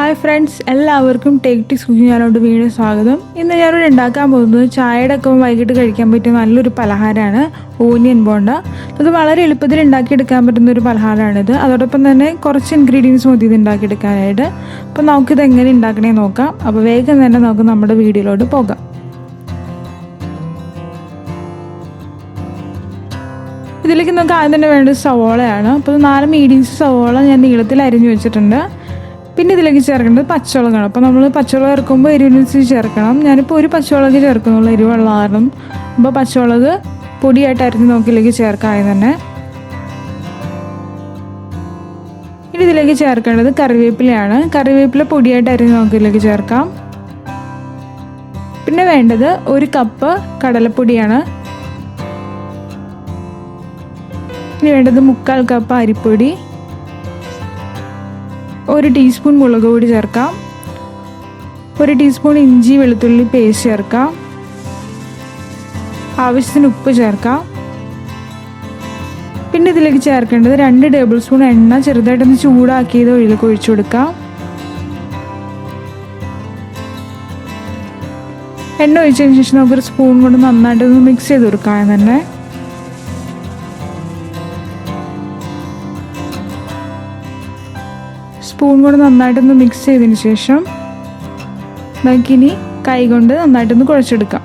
Hi friends, എല്ലാവർക്കും ടേക്ടിക്സ് കുക്കിങ്ങിലോട്ട് വീണ്ടും സ്വാഗതം. ഇന്ന് ഞാനിവിടെ ഉണ്ടാക്കാൻ പോകുന്നത് ചായയുടെ ഒക്കെ വൈകിട്ട് കഴിക്കാൻ പറ്റിയ നല്ലൊരു പലഹാരമാണ് ഓനിയൻ ബോണ്ട. അത് വളരെ എളുപ്പത്തിൽ ഉണ്ടാക്കിയെടുക്കാൻ പറ്റുന്ന ഒരു പലഹാരമാണിത്. അതോടൊപ്പം തന്നെ കുറച്ച് ഇൻഗ്രീഡിയൻസ് മതി ഇത് ഉണ്ടാക്കിയെടുക്കാനായിട്ട്. അപ്പോൾ നമുക്കിത് എങ്ങനെ ഉണ്ടാക്കണേ നോക്കാം. അപ്പോൾ വേഗം തന്നെ നമുക്ക് നമ്മുടെ വീഡിയോയിലോട്ട് പോകാം. ഇതിലേക്ക് നമുക്ക് ആദ്യം തന്നെ വേണ്ടത് സവോളയാണ്. അപ്പോൾ 4 മീഡിയം സവോള ഞാൻ നീളത്തിൽ അരിഞ്ഞു വെച്ചിട്ടുണ്ട്. പിന്നെ ഇതിലേക്ക് ചേർക്കേണ്ടത് പച്ചമുളകാണ്. അപ്പോൾ നമ്മൾ പച്ചമുളക് ചേർക്കുമ്പോൾ എരിവിനനുസരിച്ച് ചേർക്കണം. ഞാനിപ്പോൾ ഒരു പച്ചമുളക് ചേർക്കുന്നുള്ളൂ, എരിവുള്ള കാരണം. അപ്പോൾ പച്ചമുളക് പൊടിയായിട്ട് അരിഞ്ഞ് നോക്കിയിലേക്ക് ചേർക്കാം തന്നെ. ഇനി ഇതിലേക്ക് ചേർക്കേണ്ടത് കറിവേപ്പിലയാണ്. കറിവേപ്പില പൊടിയായിട്ട് അരിഞ്ഞ് നോക്കിയിലേക്ക് ചേർക്കാം. പിന്നെ വേണ്ടത് 1 കപ്പ് കടലപ്പൊടിയാണ്. ഇനി വേണ്ടത് 1/4 കപ്പ് അരിപ്പൊടി, 1 ടീസ്പൂൺ മുളക് പൊടി ചേർക്കാം, 1 ടീസ്പൂൺ ഇഞ്ചി വെളുത്തുള്ളി പേസ്റ്റ് ചേർക്കാം, ആവശ്യത്തിന് ഉപ്പ് ചേർക്കാം. പിന്നെ ഇതിലേക്ക് ചേർക്കേണ്ടത് 2 ടേബിൾ സ്പൂൺ എണ്ണ ചെറുതായിട്ടൊന്ന് ചൂടാക്കിയത് ഒഴിലേക്ക് ഒഴിച്ചു കൊടുക്കാം. എണ്ണ ഒഴിച്ചതിന് ശേഷം നമുക്കൊരു സ്പൂൺ കൊണ്ട് നന്നായിട്ടൊന്ന് മിക്സ് ചെയ്ത് കൊടുക്കാം തന്നെ. സ്പൂൺ കൊണ്ട് നന്നായിട്ടൊന്ന് മിക്സ് ചെയ്തതിന് ശേഷം നമുക്കിനി കൈ കൊണ്ട് നന്നായിട്ടൊന്ന് കുഴച്ചെടുക്കാം.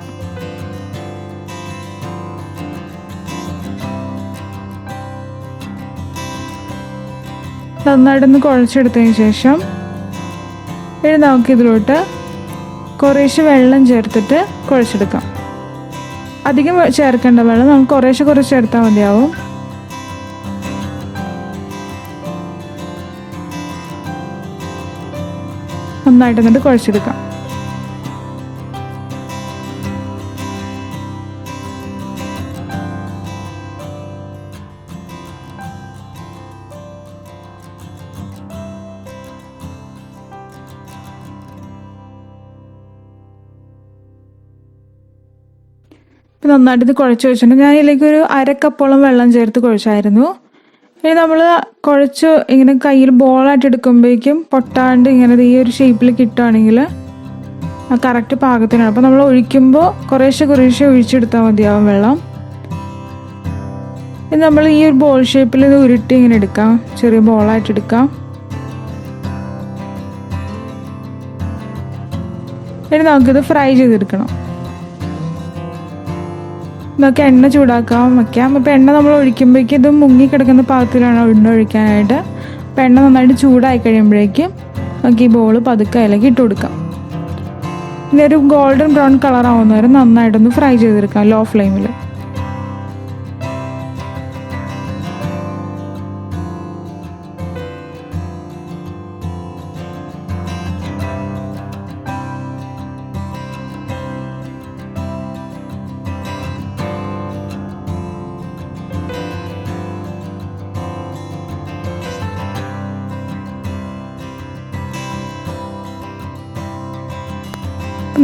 നന്നായിട്ടൊന്ന് കുഴച്ചെടുത്തതിന് ശേഷം ഇനി നമുക്കിതിലോട്ട് കുറേശ്ശെ വെള്ളം ചേർത്തിട്ട് കുഴച്ചെടുക്കാം. അധികം ചേർക്കേണ്ട വെള്ളം നമുക്ക് കുറേശ്ശെ ചേർത്താൽ മതിയാവും. നന്നായിട്ട് എന്നിട്ട് കുഴച്ചെടുക്കാം. ഇപ്പം നന്നായിട്ട് ഇത് കുഴച്ച് വെച്ചിട്ടുണ്ട്. ഞാൻ ഇതിലേക്ക് ഒരു 1/2 കപ്പോളം വെള്ളം ചേർത്ത് കുഴച്ചായിരുന്നു. ഇനി നമ്മൾ കുഴച്ച് ഇങ്ങനെ കയ്യിൽ ബോളായിട്ട് എടുക്കുമ്പോഴേക്കും പൊട്ടാണ്ട് ഇങ്ങനെ ഈ ഒരു ഷേപ്പിൽ കിട്ടുകയാണെങ്കിൽ കറക്റ്റ് പാകത്തിനാണ്. അപ്പോൾ നമ്മൾ ഒഴിക്കുമ്പോൾ കുറേശ്ശെ ഒഴിച്ചെടുത്താൽ മതിയാവും വെള്ളം. ഇനി നമ്മൾ ഈ ഒരു ബോൾ ഷേപ്പിൽ ഇത് ഉരുട്ടി ഇങ്ങനെ എടുക്കാം, ചെറിയ ബോളായിട്ട് എടുക്കാം. ഇനി നമുക്കിത് ഫ്രൈ ചെയ്തെടുക്കണം. നമുക്ക് എണ്ണ ചൂടാക്കാൻ വയ്ക്കാം. അപ്പോൾ എണ്ണ നമ്മൾ ഒഴിക്കുമ്പോഴേക്കും ഇത് മുങ്ങിക്കിടക്കുന്ന പാകത്തിലാണ് എണ്ണ ഒഴിക്കാനായിട്ട്. അപ്പോൾ എണ്ണ നന്നായിട്ട് ചൂടായി കഴിയുമ്പോഴേക്കും നമുക്ക് ഈ ബോൾ പതുക്കെ അതിലേക്ക് ഇട്ട് കൊടുക്കാം. ഇനി ഒരു ഗോൾഡൻ ബ്രൗൺ കളർ ആവുന്നവരെ നന്നായിട്ടൊന്ന് ഫ്രൈ ചെയ്തെടുക്കാം ലോ ഫ്ലെയിമിൽ.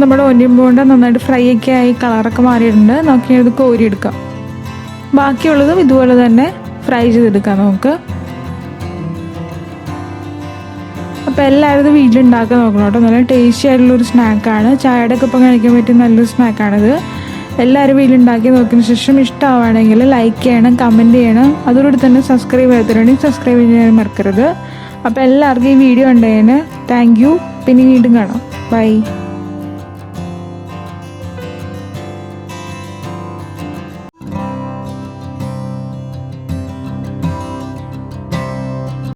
നമ്മുടെ ഓനിയൻ ബോണ്ട നന്നായിട്ട് ഫ്രൈ ഒക്കെ ആയി കളറൊക്കെ മാറിയിട്ടുണ്ട്. നമുക്ക് ഇത് കോരിയെടുക്കാം. ബാക്കിയുള്ളതും ഇതുപോലെ തന്നെ ഫ്രൈ ചെയ്തെടുക്കാം നമുക്ക്. അപ്പോൾ എല്ലാവരും ഇത് വീട്ടിലുണ്ടാക്കാൻ നോക്കണം കേട്ടോ. നല്ല ടേസ്റ്റി ആയിട്ടുള്ളൊരു സ്നാക്കാണ്. ചായയുടെ ഒക്കെ ഒപ്പം കഴിക്കാൻ പറ്റിയ നല്ലൊരു സ്നാക്കാണിത്. എല്ലാവരും വീട്ടിലുണ്ടാക്കി നോക്കിയതിന് ശേഷം ഇഷ്ടമാവുകയാണെങ്കിൽ ലൈക്ക് ചെയ്യണം, കമൻറ്റ് ചെയ്യണം. അതോടുകൂടി തന്നെ സബ്സ്ക്രൈബ് ചെയ്തിട്ടുണ്ടെങ്കിൽ സബ്സ്ക്രൈബ് ചെയ്യാൻ മറക്കരുത്. അപ്പോൾ എല്ലാവർക്കും ഈ വീഡിയോ കണ്ടതിന് താങ്ക് യു. പിന്നെ വീണ്ടും കാണാം. ബൈ.